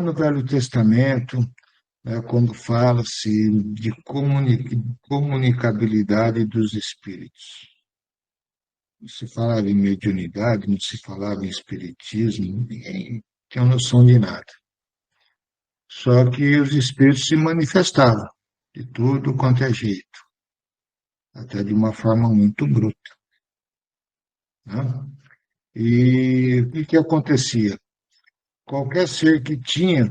no Velho Testamento, né, quando fala-se de comunicabilidade dos espíritos. Não se falava em mediunidade, não se falava em espiritismo, ninguém tinha noção de nada. Só que os espíritos se manifestavam de tudo quanto é jeito, até de uma forma muito bruta, né? E o que acontecia? Qualquer ser que tinha,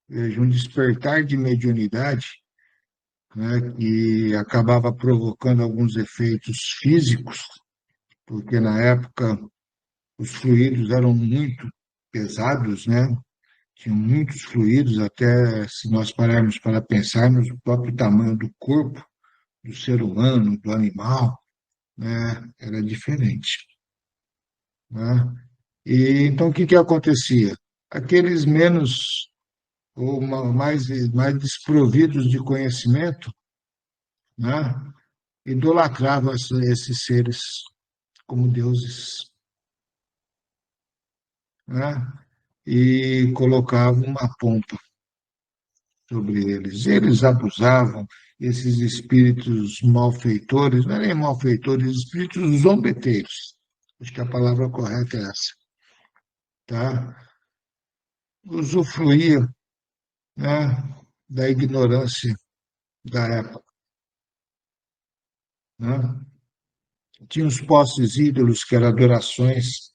veja, um despertar de mediunidade, né, que acabava provocando alguns efeitos físicos, porque na época os fluidos eram muito pesados, né? Tinham muitos fluidos, até se nós pararmos para pensarmos, o próprio tamanho do corpo do ser humano, do animal, né, era diferente, né? E então o que acontecia? Aqueles menos ou mais desprovidos de conhecimento, né, idolatravam esses seres como deuses, né? E colocavam uma pompa sobre eles. Eles abusavam, esses espíritos malfeitores, não eram malfeitores, espíritos zombeteiros. Acho que a palavra correta é essa, tá? Usufruía, né, da ignorância da época, né? Tinha os postes ídolos, que eram adorações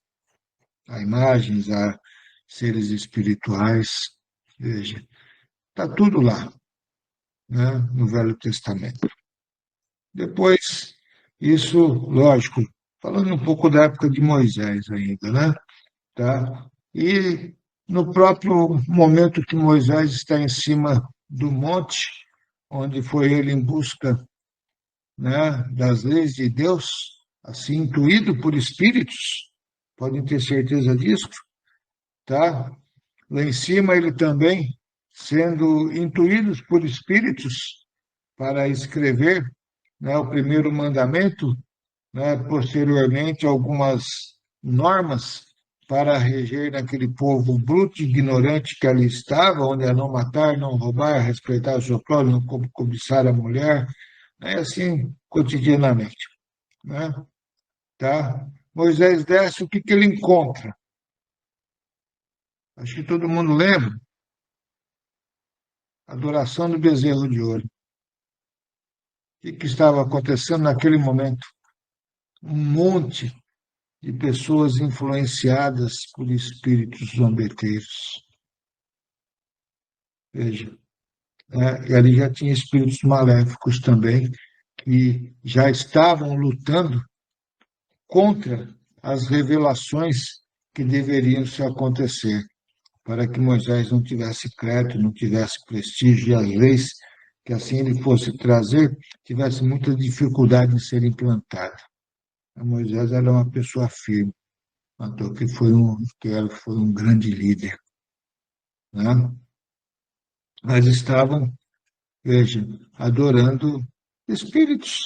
a imagens, a seres espirituais. Veja, está tudo lá, né, no Velho Testamento. Depois, isso, lógico, falando um pouco da época de Moisés ainda, né? Tá? E no próprio momento que Moisés está em cima do monte, onde foi ele em busca, né, das leis de Deus, assim intuído por espíritos, podem ter certeza disso, tá? Lá em cima ele também sendo intuídos por espíritos para escrever, né, o primeiro mandamento, né, posteriormente algumas normas para reger naquele povo bruto e ignorante que ali estava, onde é não matar, não roubar, respeitar o seu próximo, não cobiçar a mulher, né, assim cotidianamente, né? Tá? Moisés desce, o que ele encontra? Acho que todo mundo lembra, adoração do bezerro de ouro. O que estava acontecendo naquele momento? Um monte de pessoas influenciadas por espíritos zombeteiros. Veja, né? E ali já tinha espíritos maléficos também, que já estavam lutando contra as revelações que deveriam se acontecer, para que Moisés não tivesse crédito, não tivesse prestígio, e as leis que assim ele fosse trazer tivesse muita dificuldade em ser implantada. Moisés era uma pessoa firme, foi um grande líder, né? Mas estavam, veja, adorando espíritos,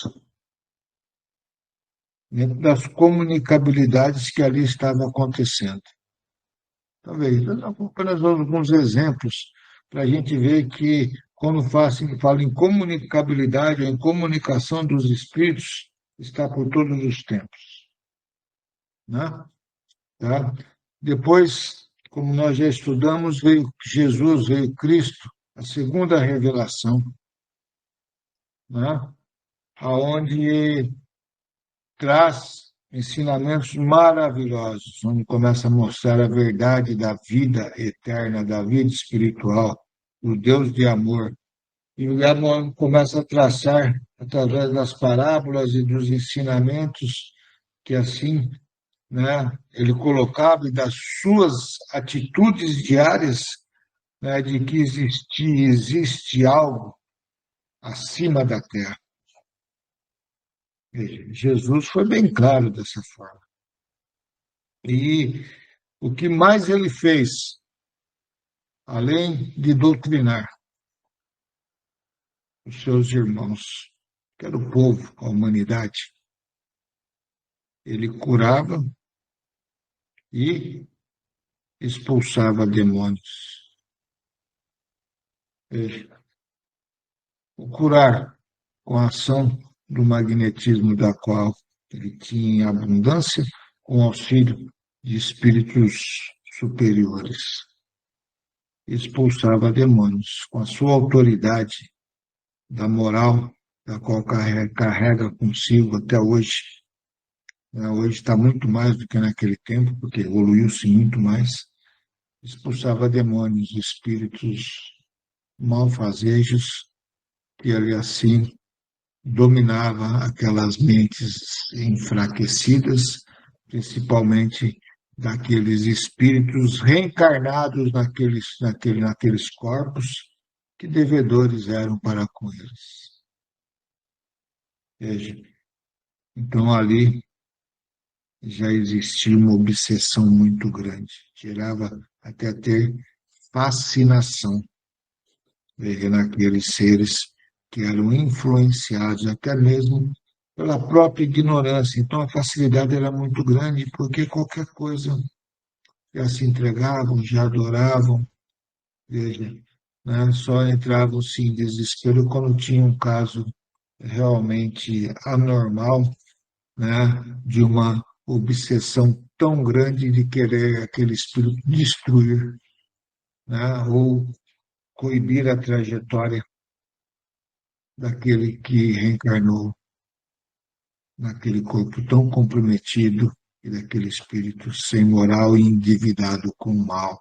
dentro das comunicabilidades que ali estavam acontecendo. Talvez, apenas alguns exemplos para a gente ver que, quando fala em comunicabilidade, em comunicação dos espíritos, está por todos os tempos, né? Tá? Depois, como nós já estudamos, veio Jesus, veio Cristo, a segunda revelação, né? Aonde traz ensinamentos maravilhosos, onde começa a mostrar a verdade da vida eterna, da vida espiritual, do Deus de amor. E o amor começa a traçar, através das parábolas e dos ensinamentos, que assim, né, ele colocava, e das suas atitudes diárias, né, de que existe algo acima da terra. Veja, Jesus foi bem claro dessa forma. E o que mais ele fez, além de doutrinar os seus irmãos, que era o povo, a humanidade, ele curava e expulsava demônios. Veja, o curar com a ação do magnetismo da qual ele tinha em abundância, com auxílio de espíritos superiores. Expulsava demônios com a sua autoridade da moral, da qual carrega consigo até hoje. Hoje está muito mais do que naquele tempo, porque evoluiu-se muito mais. Expulsava demônios, espíritos malfazejos, que ele assim dominava aquelas mentes enfraquecidas, principalmente daqueles espíritos reencarnados naqueles corpos, que devedores eram para com eles. Veja, então ali já existia uma obsessão muito grande, chegava até a ter fascinação, veja, naqueles seres que eram influenciados até mesmo pela própria ignorância. Então a facilidade era muito grande, porque qualquer coisa já se entregavam, já adoravam, veja, né? Só entravam-se em desespero quando tinha um caso realmente anormal, né? De uma obsessão tão grande de querer aquele espírito destruir, né? Ou coibir a trajetória daquele que reencarnou naquele corpo tão comprometido e daquele espírito sem moral e endividado com o mal.